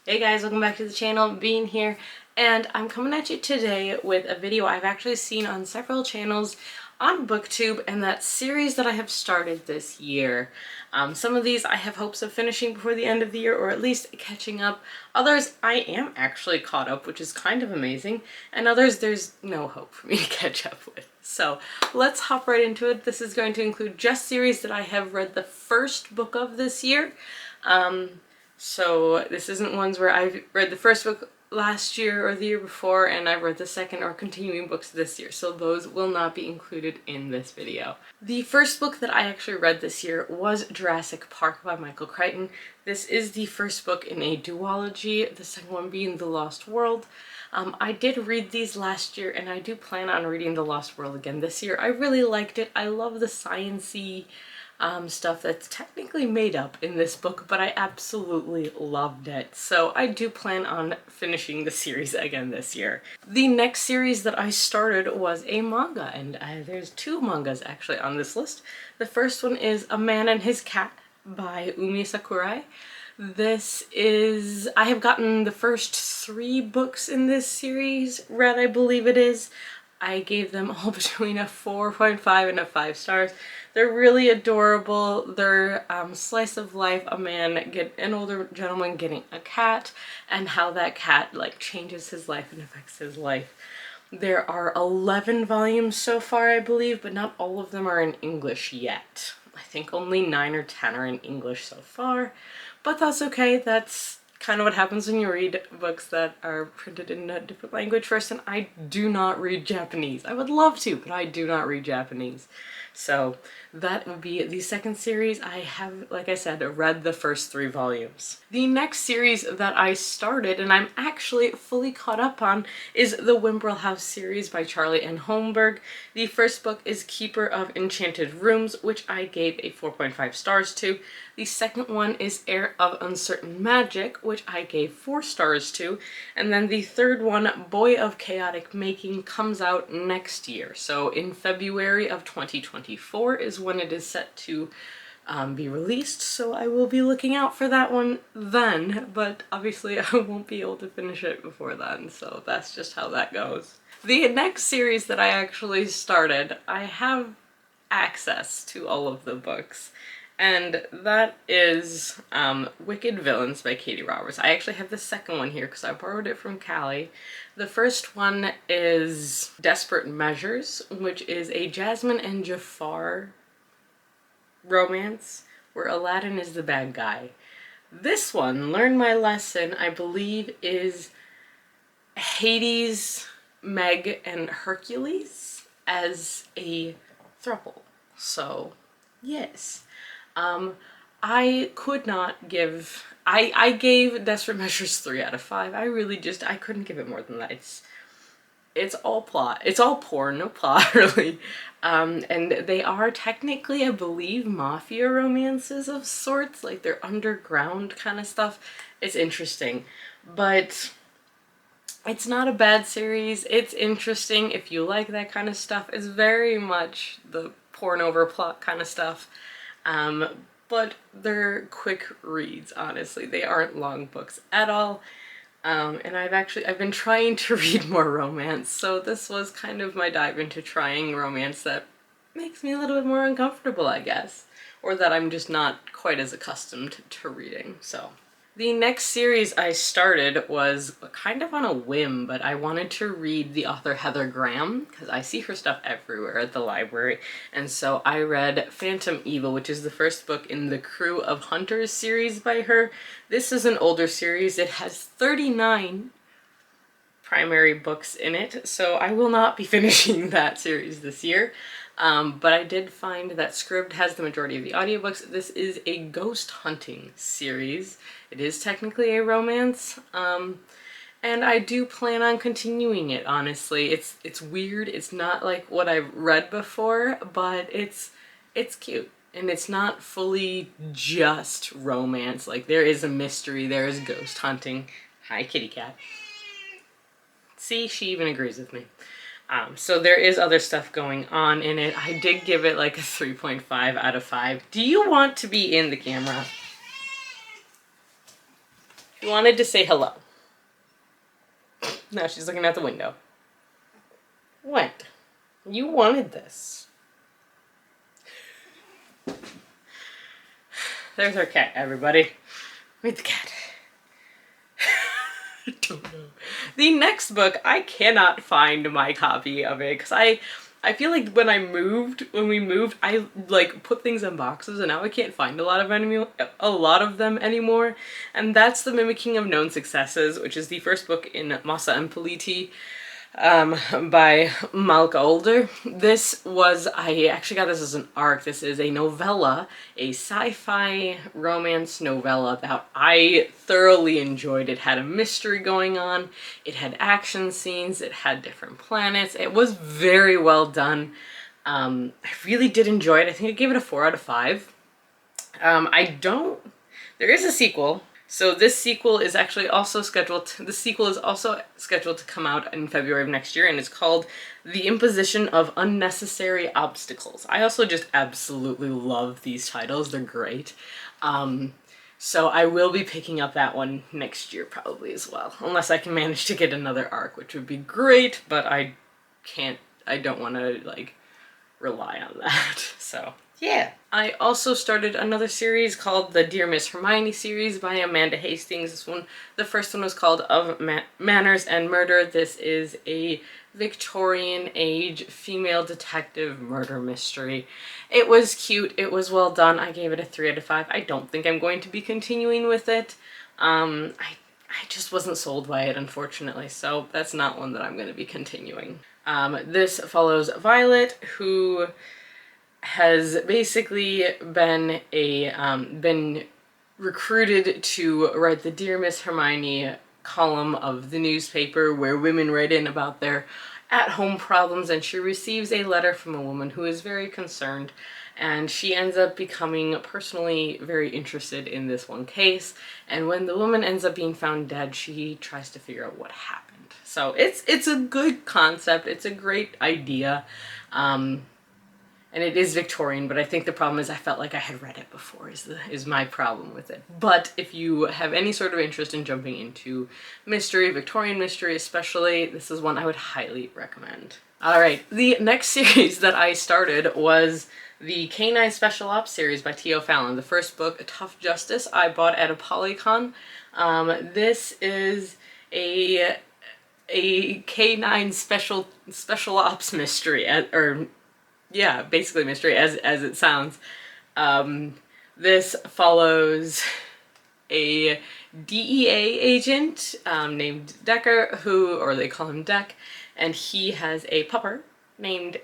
Hey guys, welcome back to the channel, Bean here, and I'm coming at you today with a video I've actually seen on several channels on BookTube, and that series that I have started this year. Some of these I have hopes of finishing before the end of the year, or at least catching up. Others I am actually caught up, which is kind of amazing, and others there's no hope for me to catch up with. So let's hop right into it. This is going to include just series that I have read the first book of this year. So this isn't ones where I've read the first book last year or the year before and I've read the second or continuing books this year, so those will not be included in this video. The first book that I actually read this year was Jurassic Park by Michael Crichton. This is the first book in a duology, the second one being The Lost World. I did read these last year and I do plan on reading The Lost World again this year. I really liked it. I love the science-y stuff that's technically made up in this book, but I absolutely loved it. So I do plan on finishing the series again this year. The next series that I started was a manga, and there's two mangas actually on this list. The first one is A Man and His Cat by Umi Sakurai. This is, I have gotten the first 3 books in this series read, I believe it is. I gave them all between a 4.5 and a 5 stars. They're really adorable. They're slice of life, an older gentleman getting a cat, and how that cat like changes his life and affects his life. There are 11 volumes so far, I believe, but not all of them are in English yet. I think only 9 or 10 are in English so far, but that's okay. That's kind of what happens when you read books that are printed in a different language first, and I do not read Japanese. I would love to, but I do not read Japanese. So that would be the second series. I have, like I said, read the first 3 volumes. The next series that I started, and I'm actually fully caught up on, is the Wimbrel House series by Charlie N. Holmberg. The first book is Keeper of Enchanted Rooms, which I gave a 4.5 stars to. The second one is Heir of Uncertain Magic, which I gave 4 stars to. And then the third one, Boy of Chaotic Making, comes out next year. So in February of 2024 is when it is set to be released. So I will be looking out for that one then, but obviously I won't be able to finish it before then. So that's just how that goes. The next series that I actually started, I have access to all of the books. And that is Wicked Villains by Katie Roberts. I actually have the second one here because I borrowed it from Callie. The first one is Desperate Measures, which is a Jasmine and Jafar romance where Aladdin is the bad guy. This one, Learn My Lesson, I believe is Hades, Meg, and Hercules as a throuple. So, yes. I could not give, I gave Desperate Measures 3 out of 5. I couldn't give it more than that. It's all plot. It's all porn, no plot really. And they are technically, I believe, mafia romances of sorts, like they're underground kind of stuff. It's interesting, but it's not a bad series. It's interesting if you like that kind of stuff. It's very much the porn over plot kind of stuff. But they're quick reads, honestly. They aren't long books at all. And I've been trying to read more romance, so this was kind of my dive into trying romance that makes me a little bit more uncomfortable, I guess. Or that I'm just not quite as accustomed to reading, so. The next series I started was kind of on a whim, but I wanted to read the author Heather Graham because I see her stuff everywhere at the library, and so I read Phantom Evil, which is the first book in the Crew of Hunters series by her. This is an older series. It has 39 primary books in it, so I will not be finishing that series this year. But I did find that Scribd has the majority of the audiobooks. This is a ghost hunting series. It is technically a romance, and I do plan on continuing it, honestly. It's weird. It's not like what I've read before, but it's cute. And it's not fully just romance. Like, there is a mystery, there is ghost hunting. Hi, kitty cat. See, she even agrees with me. So there is other stuff going on in it. I did give it like a 3.5 out of 5. Do you want to be in the camera? She wanted to say hello. Now she's looking out the window. What? You wanted this. There's our cat, everybody. Meet the cat. I don't know. The next book, I cannot find my copy of it because I feel like when we moved, I like put things in boxes and now I can't find a lot of them anymore. And that's The Mimicking of Known Successes, which is the first book in Masa and Politi, by Malka Older. I actually got this as an ARC. This is a novella, a sci-fi romance novella that I thoroughly enjoyed. It had a mystery going on, it had action scenes, it had different planets. It was very well done. I really did enjoy it. I think I gave it a 4 out of 5. There is a sequel. So this sequel is actually also scheduled to come out in February of next year, and it's called The Imposition of Unnecessary Obstacles. I also just absolutely love these titles. They're great. So I will be picking up that one next year probably as well, unless I can manage to get another ARC, which would be great, but I don't want to like rely on that. So yeah. I also started another series called the Dear Miss Hermione series by Amanda Hastings. The first one was called Of Manners and Murder. This is a Victorian age female detective murder mystery. It was cute, it was well done. I gave it a 3 out of 5. I don't think I'm going to be continuing with it. I just wasn't sold by it, unfortunately, so that's not one that I'm going to be continuing. This follows Violet, who has basically been recruited to write the Dear Miss Hermione column of the newspaper where women write in about their at-home problems, and she receives a letter from a woman who is very concerned, and she ends up becoming personally very interested in this one case, and when the woman ends up being found dead, she tries to figure out what happened. So it's a good concept, it's a great idea. And it is Victorian, but I think the problem is I felt like I had read it before is my problem with it. But if you have any sort of interest in jumping into mystery, Victorian mystery especially, this is one I would highly recommend. Alright, the next series that I started was the K9 Special Ops series by T.O. Fallon. The first book, Tough Justice, I bought at a Polycon. This is a K9 special ops mystery, yeah, basically mystery as it sounds. This follows a DEA agent named Decker, or they call him Deck, and he has a pupper named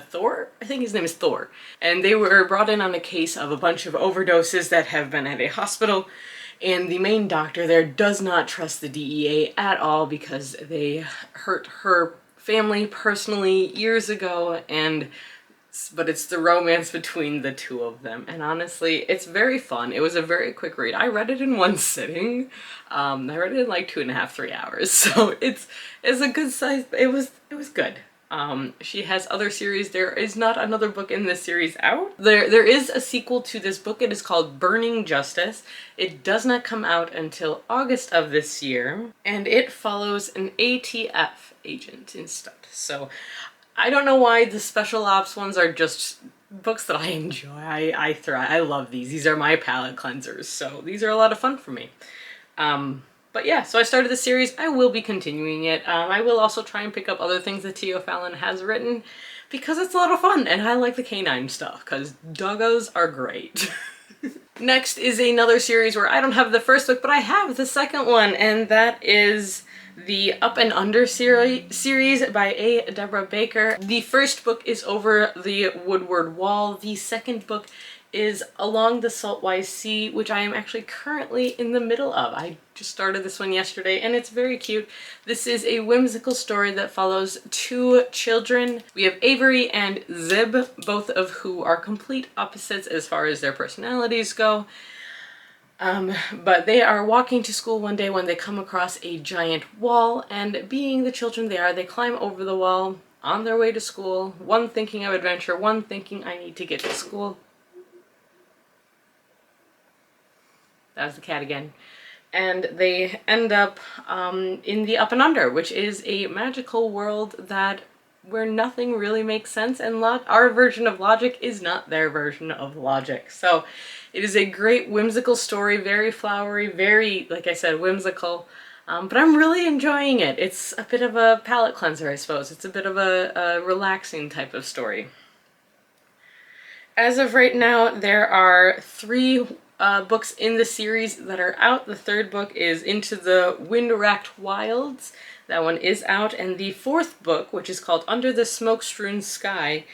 Thor? I think his name is Thor. And they were brought in on a case of a bunch of overdoses that have been at a hospital, and the main doctor there does not trust the DEA at all because they hurt her family personally years ago, but it's the romance between the two of them, and honestly it's very fun. It was a very quick read. I read it in one sitting. I read it in like 2.5, 3 hours, so it's a good size. It was good. She has other series. There is not another book in this series out. There is a sequel to this book. It is called Burning Justice. It does not come out until August of this year, and it follows an ATF agent instead. So I don't know why the special ops ones are just books that I enjoy. I love these. These are my palate cleansers, so these are a lot of fun for me. But yeah, so I started the series. I will be continuing it. I will also try and pick up other things that T.O. Fallon has written because it's a lot of fun, and I like the canine stuff because doggos are great. Next is another series where I don't have the first book, but I have the second one, and that is the Up and Under series by A. Deborah Baker. The first book is Over the Woodward Wall. The second book is Along the Saltwise Sea, which I am actually currently in the middle of. I just started this one yesterday, and it's very cute. This is a whimsical story that follows two children. We have Avery and Zib, both of who are complete opposites as far as their personalities go. But they are walking to school one day when they come across a giant wall, and being the children they are, they climb over the wall on their way to school, one thinking of adventure, one thinking I need to get to school. That was the cat again. and they end up in the Up and Under, which is a magical world where nothing really makes sense, and our version of logic is not their version of logic. So it is a great whimsical story, very flowery, very, like I said, whimsical. But I'm really enjoying it. It's a bit of a palate cleanser, I suppose. It's a bit of a relaxing type of story. As of right now, there are 3 books in the series that are out. The 3rd book is Into the Wind-Racked Wilds. That one is out. And the 4th book, which is called Under the Smoke-Strewn Sky,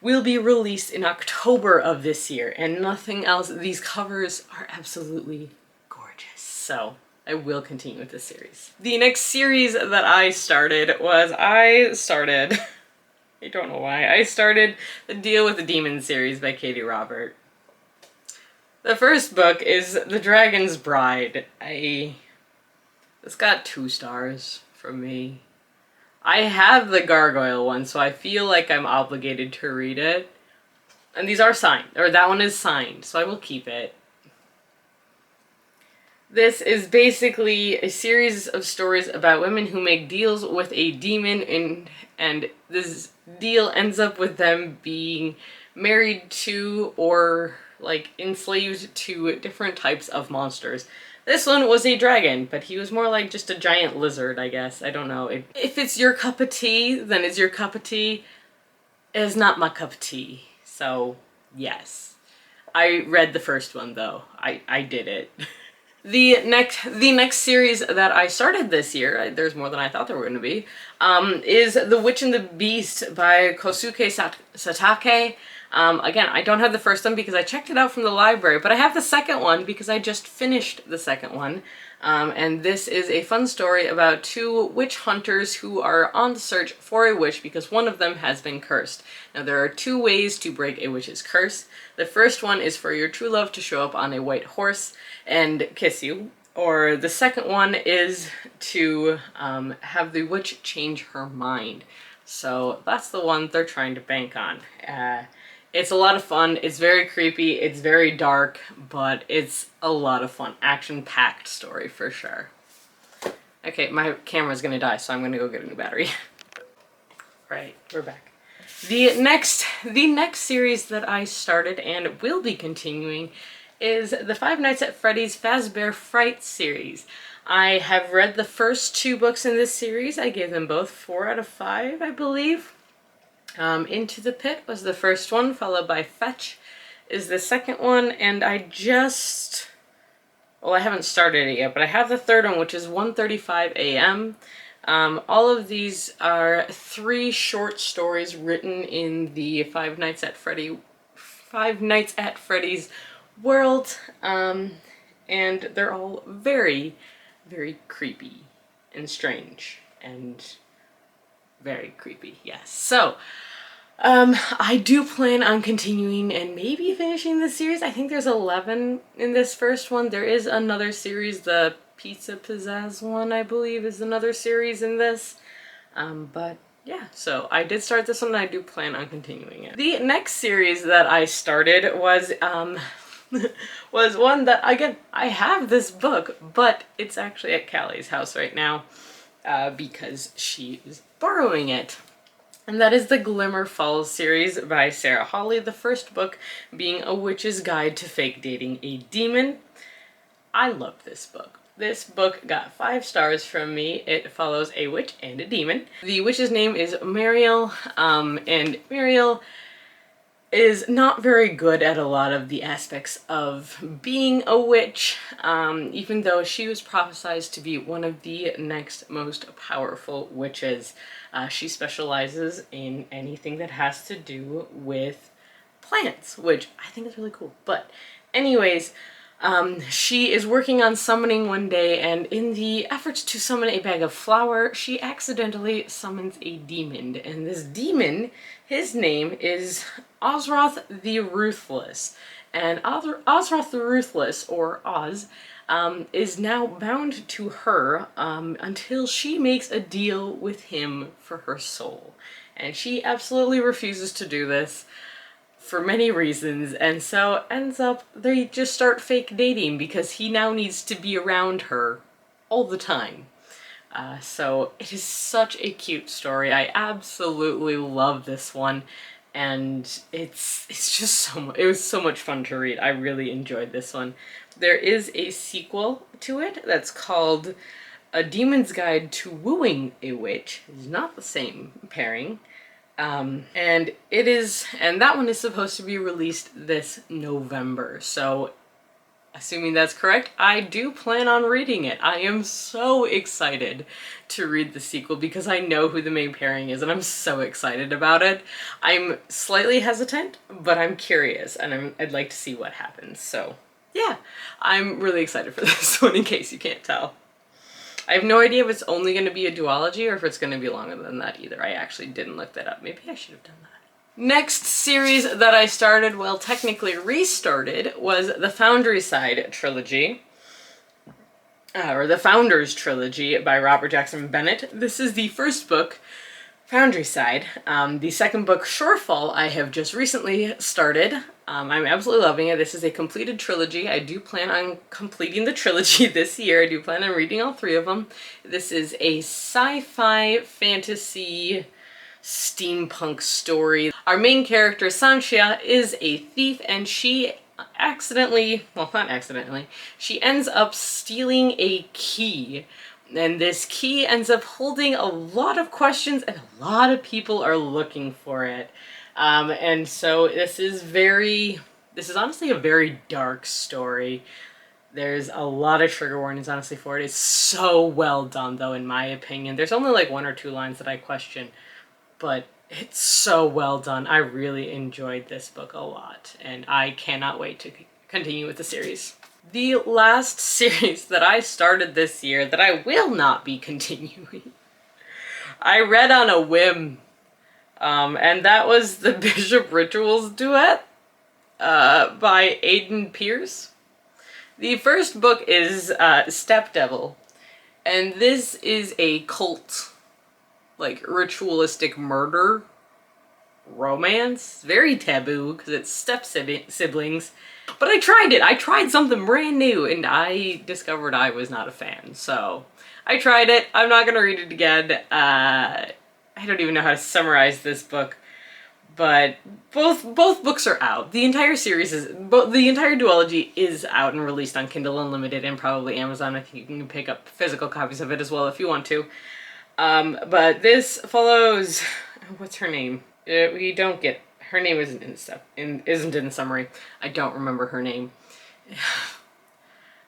will be released in October of this year. And nothing else. These covers are absolutely gorgeous. So I will continue with this series. The next series that I started was I don't know why. I started the Deal with the Demon series by Katie Robert. The first book is The Dragon's Bride. It's got 2 stars from me. I have the Gargoyle one, so I feel like I'm obligated to read it. And these are signed, or that one is signed, so I will keep it. This is basically a series of stories about women who make deals with a demon, and this deal ends up with them being married to or like enslaved to different types of monsters. This one was a dragon, but he was more like just a giant lizard, I guess. I don't know. If it's your cup of tea, then it's your cup of tea. It is not my cup of tea. So, yes. I read the first one, though. I did it. The next series that I started this year, there's more than I thought there were going to be, is The Witch and the Beast by Kosuke Satake. Again, I don't have the first one because I checked it out from the library, but I have the second one because I just finished the second one. And this is a fun story about 2 witch hunters who are on the search for a witch because one of them has been cursed. Now, there are 2 ways to break a witch's curse. The first one is for your true love to show up on a white horse and kiss you. Or the second one is to have the witch change her mind. So that's the one they're trying to bank on. It's a lot of fun, it's very creepy, it's very dark, but it's a lot of fun. Action-packed story for sure. Okay, my camera's gonna die, so I'm gonna go get a new battery. Right, we're back. The next series that I started and will be continuing is the Five Nights at Freddy's Fazbear Fright series. I have read the first 2 books in this series. I gave them both 4 out of 5, I believe. Into the Pit was the first one, followed by Fetch is the second one, and I haven't started it yet, but I have the third one, which is 1:35 a.m. All of these are 3 short stories written in the Five Nights at Freddy's world, and they're all very, very creepy and strange and very creepy, yes. So, I do plan on continuing and maybe finishing the series. I think there's 11 in this first one. There is another series, the Pizza Pizzazz one, I believe, is another series in this. But yeah, so I did start this one and I do plan on continuing it. The next series that I started was, was one that, again, I have this book, but it's actually at Callie's house right now, because she is borrowing it. And that is the Glimmer Falls series by Sarah Hawley, the first book being A Witch's Guide to Fake Dating a Demon. I love this book. This book got 5 stars from me. It follows a witch and a demon. The witch's name is Muriel, and Muriel is not very good at a lot of the aspects of being a witch, even though she was prophesied to be one of the next most powerful witches. She specializes in anything that has to do with plants, which I think is really cool. But anyways, she is working on summoning one day, and in the efforts to summon a bag of flour, she accidentally summons a demon. And this demon, his name is Ozroth the Ruthless. And Ozroth the Ruthless, or Oz, is now bound to her until she makes a deal with him for her soul. And she absolutely refuses to do this. for many reasons, and so ends up they just start fake dating because he now needs to be around her all the time. So it is such a cute story. I absolutely love this one, and it's just it was so much fun to read. I really enjoyed this one. There is a sequel to it that's called A Demon's Guide to Wooing a Witch. It's not the same pairing. And that one is supposed to be released this November. So assuming that's correct, I do plan on reading it. I am so excited to read the sequel because I know who the main pairing is and I'm so excited about it. I'm slightly hesitant, but I'm curious and I'd like to see what happens. So yeah, I'm really excited for this one in case you can't tell. I have no idea if it's only going to be a duology or if it's going to be longer than that either. I actually didn't look that up. Maybe I should have done that. Next series that I started, well, technically restarted, was the Foundryside trilogy. Or the Founders trilogy by Robert Jackson Bennett. This is the first book, Foundryside. The second book, Shorefall, I have just recently started. I'm absolutely loving it. This is a completed trilogy. I do plan on completing the trilogy this year. I do plan on reading all 3 of them. This is a sci-fi fantasy steampunk story. Our main character, Sanxia, is a thief and she she ends up stealing a key. And this key ends up holding a lot of questions and a lot of people are looking for it. And so this is honestly a very dark story. There's a lot of trigger warnings, honestly, for it. It's so well done, though, in my opinion. There's only like 1 or 2 lines that I question, but it's so well done. I really enjoyed this book a lot, and I cannot wait to continue with the series. The last series that I started this year that I will not be continuing, I read on a whim. And that was the Bishop Rituals duet by Aidan Pierce. The first book is Step Devil, and this is a cult, like ritualistic murder romance. Very taboo because it's step siblings. But I tried it. I tried something brand new and I discovered I was not a fan. So I tried it. I'm not going to read it again. I don't even know how to summarize this book, but both books are out. The entire series the entire duology is out and released on Kindle Unlimited and probably Amazon. I think you can pick up physical copies of it as well if you want to. But this follows, what's her name? We don't get, her name isn't in the summary. I don't remember her name.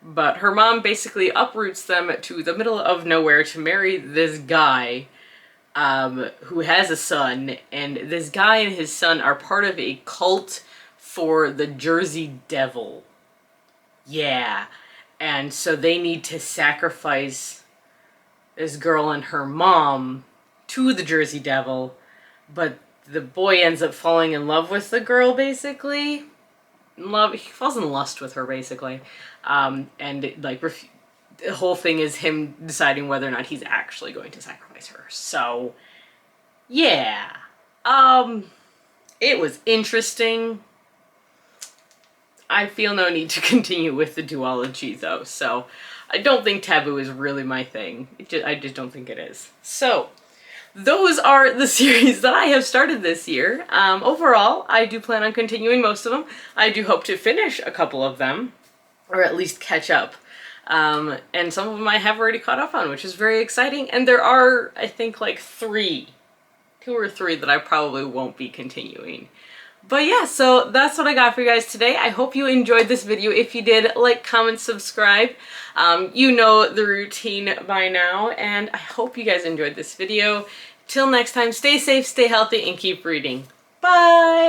But her mom basically uproots them to the middle of nowhere to marry this guy who has a son, and this guy and his son are part of a cult for the Jersey Devil. Yeah. And so they need to sacrifice this girl and her mom to the Jersey Devil, but the boy ends up falling in love with the girl, basically. He falls in lust with her, basically. And the whole thing is him deciding whether or not he's actually going to sacrifice her. So, yeah. It was interesting. I feel no need to continue with the duology, though, so I don't think taboo is really my thing. I just don't think it is. So, those are the series that I have started this year. Overall, I do plan on continuing most of them. I do hope to finish a couple of them, or at least catch up. And some of them I have already caught up on, which is very exciting. And there are, I think, like 2 or 3 that I probably won't be continuing. But yeah, so that's what I got for you guys today. I hope you enjoyed this video. If you did, like, comment, subscribe. You know the routine by now, and I hope you guys enjoyed this video. Till next time, stay safe, stay healthy, and keep reading. Bye!